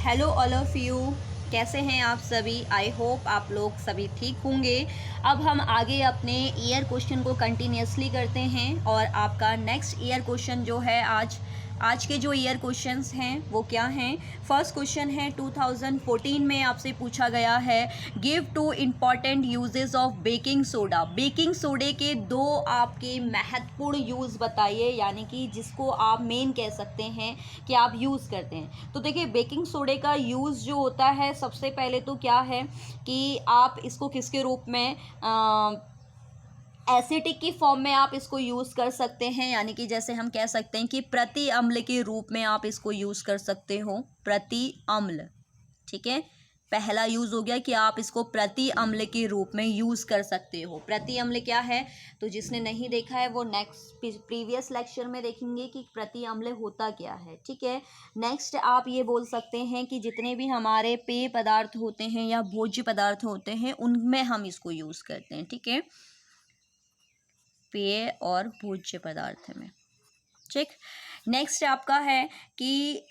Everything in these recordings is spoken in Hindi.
हेलो ऑल ऑफ यू, कैसे हैं आप सभी। आई होप आप लोग सभी ठीक होंगे। अब हम आगे अपने ईयर क्वेश्चन को कंटिन्यूसली करते हैं और आपका नेक्स्ट ईयर क्वेश्चन जो है आज के जो ईयर क्वेश्चंस हैं वो क्या हैं। फर्स्ट क्वेश्चन है 2014 में आपसे पूछा गया है, give two important usages of baking soda. Baking सोडे के दो आपके महत्वपूर्ण यूज़ बताइए, यानी कि जिसको आप मेन कह सकते हैं कि आप यूज़ करते हैं। तो देखिए, बेकिंग सोडे का यूज़ जो होता है, सबसे पहले तो क्या है कि आप इसको किसके रूप में एसिटिक की फॉर्म में आप इसको यूज़ कर सकते हैं, यानी कि जैसे हम कह सकते हैं कि प्रति अम्ल के रूप में आप इसको यूज़ कर सकते हो। प्रति अम्ल, ठीक है। पहला यूज़ हो गया कि आप इसको प्रति अम्ल के रूप में यूज़ कर सकते हो। प्रति अम्ल क्या है, तो जिसने नहीं देखा है वो नेक्स्ट प्रीवियस लेक्चर में देखेंगे कि प्रति अम्ल होता क्या है, ठीक है। नेक्स्ट आप ये बोल सकते हैं कि जितने भी हमारे पेय पदार्थ होते हैं या भोज्य पदार्थ होते हैं उनमें हम इसको यूज़ करते हैं, ठीक है। पेय और भोज्य पदार्थ में, ठीक। नेक्स्ट आपका है कि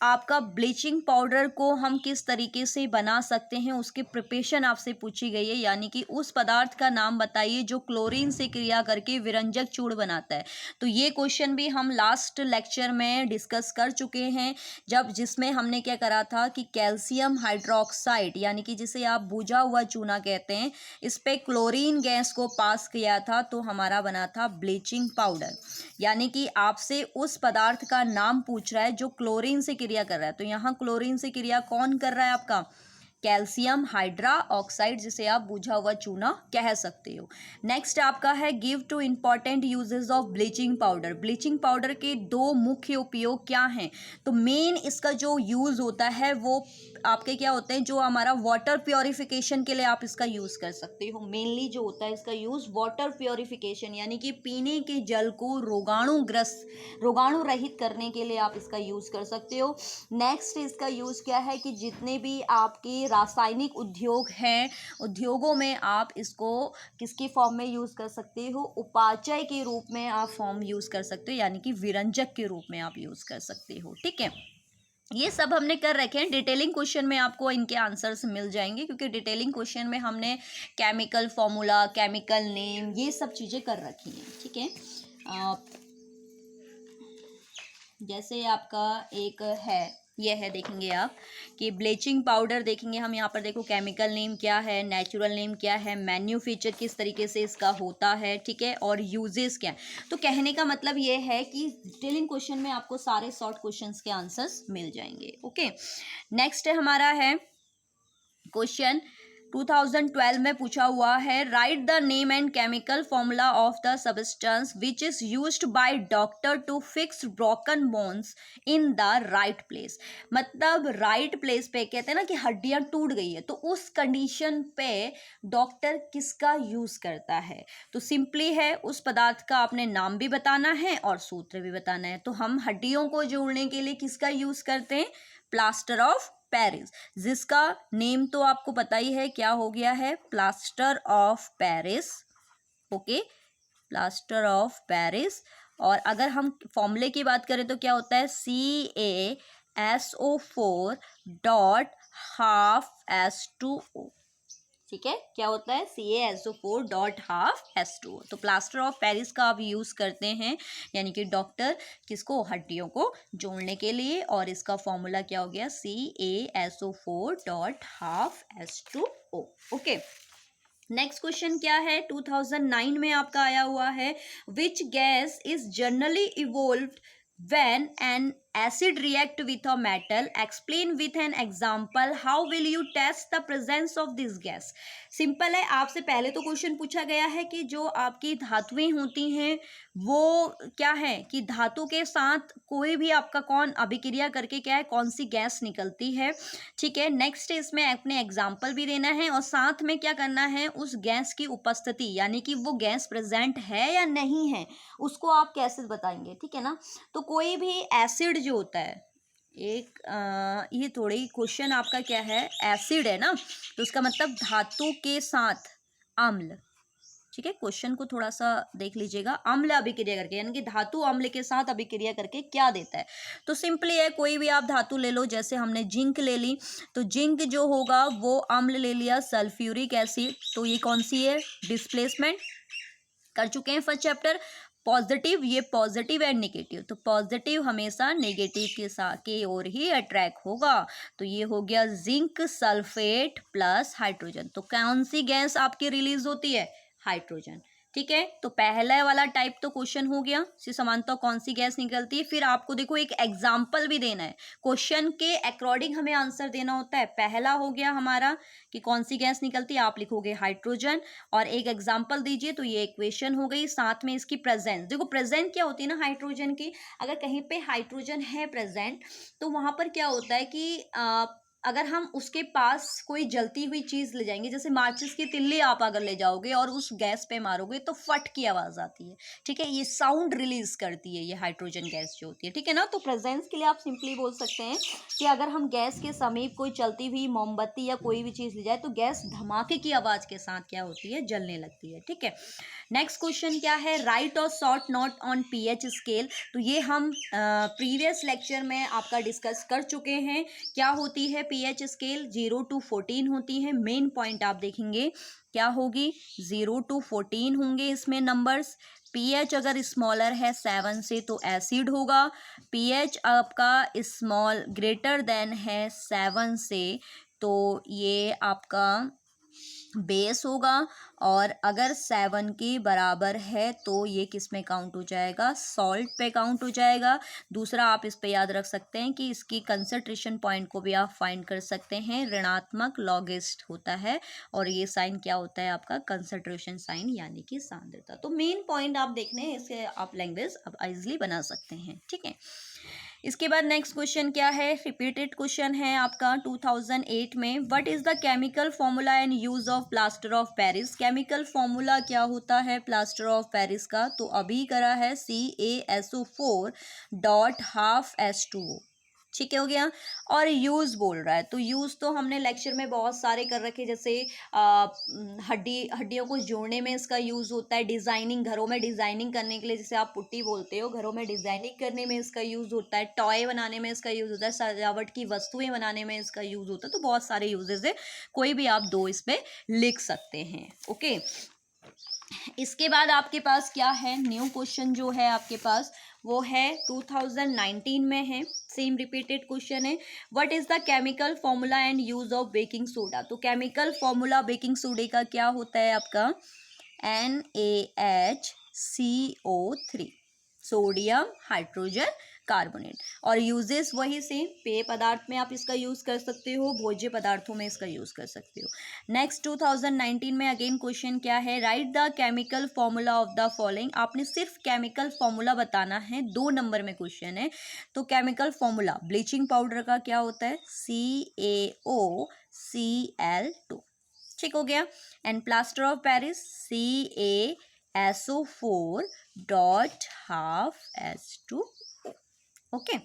आपका ब्लीचिंग पाउडर को हम किस तरीके से बना सकते हैं, उसकी प्रिपरेशन आपसे पूछी गई है, यानी कि उस पदार्थ का नाम बताइए जो क्लोरीन से क्रिया करके विरंजक चूर्ण बनाता है। तो ये क्वेश्चन भी हम लास्ट लेक्चर में डिस्कस कर चुके हैं, जिसमें हमने क्या करा था कि कैल्शियम हाइड्रोक्साइड, यानी कि जिसे आप बुझा हुआ चूना कहते हैं, इस पे क्लोरीन गैस को पास किया था तो हमारा बना था ब्लीचिंग पाउडर। यानी कि आपसे उस पदार्थ का नाम पूछ रहा है जो क्लोरीन से क्रिया कर रहा है। तो यहाँ क्लोरीन से क्रिया कौन कर रहा है, आपका कैल्शियम हाइड्रा ऑक्साइड, जिसे आप बुझा हुआ चूना कह सकते हो। नेक्स्ट आपका है, give two important uses of bleaching powder. Bleaching powder के दो मुख्य उपयोग क्या हैं। तो मेन इसका जो यूज होता है वो आपके क्या होते हैं, जो हमारा वाटर प्योरिफिकेशन के लिए आप इसका यूज कर सकते हो। मेनली जो होता है इसका यूज वाटर प्योरिफिकेशन, यानी कि पीने के जल को रोगाणु रहित करने के लिए आप इसका यूज कर सकते हो। नेक्स्ट इसका यूज क्या है कि जितने भी आपके रासायनिक उद्योग हैं, उद्योगों में आप इसको किसकी फॉर्म में यूज कर सकते हो, उपाचय के रूप में आप फॉर्म यूज कर सकते हो, यानी कि विरंजक के रूप में आप यूज कर सकते हो, ठीक है। ये सब हमने कर रखे हैं। डिटेलिंग क्वेश्चन में आपको इनके आंसर्स मिल जाएंगे, क्योंकि डिटेलिंग क्वेश्चन में हमने केमिकल फॉर्मूला, केमिकल नेम, ये सब चीज़ें कर रखी हैं, ठीक है। जैसे आपका एक है, यह है, देखेंगे आप कि ब्लीचिंग पाउडर, देखेंगे हम यहाँ पर, देखो केमिकल नेम क्या है, नेचुरल नेम क्या है, मैन्युफैक्चर किस तरीके से इसका होता है, ठीक है, और यूजेस क्या है। तो कहने का मतलब ये है कि डिटेलिंग क्वेश्चन में आपको सारे शॉर्ट क्वेश्चंस के आंसर्स मिल जाएंगे, ओके। नेक्स्ट हमारा है क्वेश्चन 2012 में पूछा हुआ है, write the name and chemical formula of the substance which is used by doctor to fix broken bones in the right place. मतलब राइट प्लेस पे, कहते हैं ना कि हड्डियां टूट गई है, तो उस कंडीशन पे डॉक्टर किसका यूज करता है। तो सिंपली है, उस पदार्थ का आपने नाम भी बताना है और सूत्र भी बताना है। तो हम हड्डियों को जोड़ने के लिए किसका यूज करते हैं, प्लास्टर ऑफ पेरिस, जिसका नेम तो आपको पता ही है क्या हो गया है, plaster of Paris, okay, plaster of Paris. और अगर हम फॉर्मूले की बात करें तो क्या होता है, CaSO4 डॉट हाफ H2O, ठीक है। क्या होता है, CaSO4 डॉट हाफ H2O। तो प्लास्टर ऑफ पेरिस का आप यूज़ करते हैं, यानी कि डॉक्टर किसको, हड्डियों को जोड़ने के लिए, और इसका फॉर्मूला क्या हो गया, CaSO4 dot half H2O, okay. Next question क्या है, 2009 में आपका आया हुआ है, which gas is generally evolved when an acid react with a metal, explain with an example, how will you test the presence of this gas। Simple है, आपसे पहले तो क्वेश्चन पूछा गया है कि जो आपकी धातुएं होती हैं वो क्या है कि धातु के साथ कोई भी आपका कौन अभिक्रिया करके क्या है, कौन सी गैस निकलती है, ठीक है। नेक्स्ट इसमें अपने एग्जाम्पल भी देना है और साथ में क्या करना है, उस गैस की उपस्थिति, यानी कि वो गैस प्रेजेंट है या नहीं है, उसको आप कैसे बताएंगे, ठीक है ना। तो कोई भी एसिड जो होता है, ये थोड़ी क्वेश्चन आपका क्या है, एसिड है ना, तो उसका मतलब धातु के साथ अम्ल, ठीक है, क्वेश्चन को थोड़ा सा देख लीजिएगा। अम्ल अभिक्रिया करके, यानी कि धातु अम्ल के साथ अभिक्रिया करके क्या देता है। तो सिंपली है, कोई भी आप धातु ले लो, जैसे हमने जिंक ले ली, तो जिंक जो होगा वो अम्ल ले लिया, सल्फ्यूरिक एसिड, तो ये कौन सी है, डिस्प्लेसमेंट कर चुके हैं फर्स्ट चैप्टर। पॉजिटिव, ये पॉजिटिव एंड नेगेटिव, तो पॉजिटिव हमेशा नेगेटिव के साथ की ओर ही अट्रैक्ट होगा। तो ये हो गया जिंक सल्फेट प्लस हाइड्रोजन। तो कौन सी गैस आपकी रिलीज होती है, हाइड्रोजन। ठीक है, तो पहला वाला टाइप तो क्वेश्चन हो गया, सी समानता कौन सी गैस निकलती है। फिर आपको देखो एक एग्जाम्पल भी देना है, क्वेश्चन के अकॉर्डिंग हमें आंसर देना होता है। पहला हो गया हमारा कि कौन सी गैस निकलती है, आप लिखोगे हाइड्रोजन और एक एग्जाम्पल दीजिए, तो ये इक्वेशन हो गई। साथ में इसकी प्रेजेंस, देखो प्रेजेंट क्या होती है ना हाइड्रोजन की, अगर कहीं पे हाइड्रोजन है प्रेजेंट, तो वहां पर क्या होता है कि अगर हम उसके पास कोई जलती हुई चीज ले जाएंगे, जैसे माचिस की तिल्ली आप अगर ले जाओगे और उस गैस पे मारोगे तो फट की आवाज आती है। ठीक है, ये साउंड रिलीज करती है ये हाइड्रोजन गैस जो होती है। ठीक है ना, तो प्रेजेंस के लिए आप सिंपली बोल सकते हैं कि अगर हम गैस के समीप कोई चलती हुई मोमबत्ती या कोई भी चीज ले जाए तो गैस धमाके की आवाज के साथ क्या होती है, जलने लगती है। ठीक है, नेक्स्ट क्वेश्चन क्या है, राइट और short note on pH scale. तो ये हम प्रीवियस लेक्चर में आपका डिस्कस कर चुके हैं। क्या होती है पीएच स्केल, 0 to 14 होती है। मेन पॉइंट आप देखेंगे क्या होगी, 0 to 14 होंगे इसमें नंबर्स। पीएच अगर स्मॉलर है 7 से तो एसिड होगा। पीएच आपका स्मॉल ग्रेटर देन है 7 से तो ये आपका बेस होगा। और अगर 7 के बराबर है तो ये किस में काउंट हो जाएगा, सॉल्ट पे काउंट हो जाएगा। दूसरा आप इस पे याद रख सकते हैं कि इसकी कंसंट्रेशन पॉइंट को भी आप फाइंड कर सकते हैं, ऋणात्मक लॉगिस्ट होता है और ये साइन क्या होता है आपका, कंसंट्रेशन साइन यानी कि सांद्रता। तो मेन पॉइंट आप देखने हैं, इससे आप लैंग्वेज अब इजिली बना सकते हैं। ठीक है, इसके बाद नेक्स्ट क्वेश्चन क्या है, रिपीटेड क्वेश्चन है आपका 2008 में। What is the chemical formula and use of plaster of Paris. Chemical formula क्या होता है प्लास्टर ऑफ पेरिस का, तो अभी करा है CaSO4 डॉट हाफ H2O। ठीक है, हो गया। और यूज बोल रहा है, तो यूज तो हमने लेक्चर में बहुत सारे कर रखे, जैसे हड्डियों को जोड़ने में इसका यूज होता है, डिजाइनिंग, घरों में डिजाइनिंग करने के लिए, जैसे आप पुट्टी बोलते हो, घरों में डिजाइनिंग करने में इसका यूज होता है, टॉय बनाने में इसका यूज होता है, सजावट की वस्तुएं बनाने में इसका यूज होता है। तो बहुत सारे यूजेस है, कोई भी आप दो इस पे लिख सकते हैं। ओके, इसके बाद आपके पास क्या है, न्यू क्वेश्चन जो है आपके पास वो है 2019 में है, सेम रिपीटेड क्वेश्चन है। What is the chemical formula and use of baking soda. तो केमिकल फॉर्मूला बेकिंग सोडे का क्या होता है आपका, NaHCO3, सोडियम हाइड्रोजन कार्बोनेट। और यूजेस वही सेम, पेय पदार्थ में आप इसका यूज कर सकते हो, भोज्य पदार्थों में इसका यूज कर सकते हो। नेक्स्ट 2019 में अगेन क्वेश्चन क्या है, write the chemical formula of the following. आपने सिर्फ केमिकल फॉर्मूला बताना है, 2 नंबर में क्वेश्चन है। तो केमिकल फॉर्मूला ब्लीचिंग पाउडर का क्या होता है, CaOCl2। ठीक हो गया। And plaster of Paris CaSO4 dot half H2O। Okay,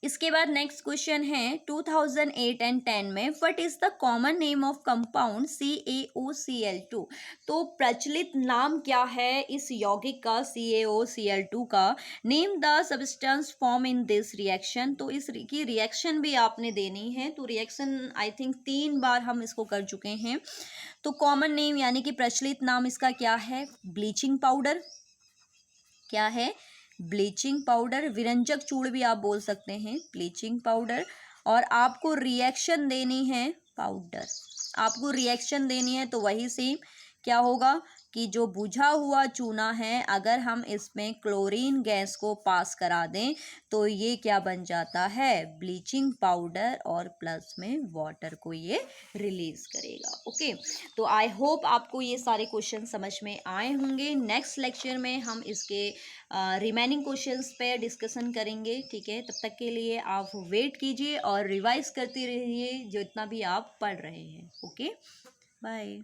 इसके बाद नेक्स्ट क्वेश्चन है 2008 एंड 10 में, what is the common name of compound CaOCl2। तो प्रचलित नाम क्या है इस यौगिक का, CaOCl2 का। Name the substance form in this reaction. तो इस की रिएक्शन भी आपने देनी है, तो रिएक्शन आई थिंक 3 बार हम इसको कर चुके हैं। तो कॉमन नेम यानी कि प्रचलित नाम इसका क्या है, ब्लीचिंग पाउडर। क्या है, ब्लीचिंग पाउडर। विरंजक चूर्ण भी आप बोल सकते हैं, ब्लीचिंग पाउडर। और आपको रिएक्शन देनी है पाउडर, आपको रिएक्शन देनी है, तो वही सेम क्या होगा कि जो बुझा हुआ चूना है, अगर हम इसमें क्लोरीन गैस को पास करा दें तो ये क्या बन जाता है, ब्लीचिंग पाउडर, और प्लस में वाटर को ये रिलीज करेगा। ओके, तो आई होप आपको ये सारे क्वेश्चन समझ में आए होंगे। नेक्स्ट लेक्चर में हम इसके रिमेनिंग क्वेश्चंस पे डिस्कशन करेंगे। ठीक है, तब तक के लिए आप वेट कीजिए और रिवाइज करते रहिए जितना भी आप पढ़ रहे हैं। Okay, bye.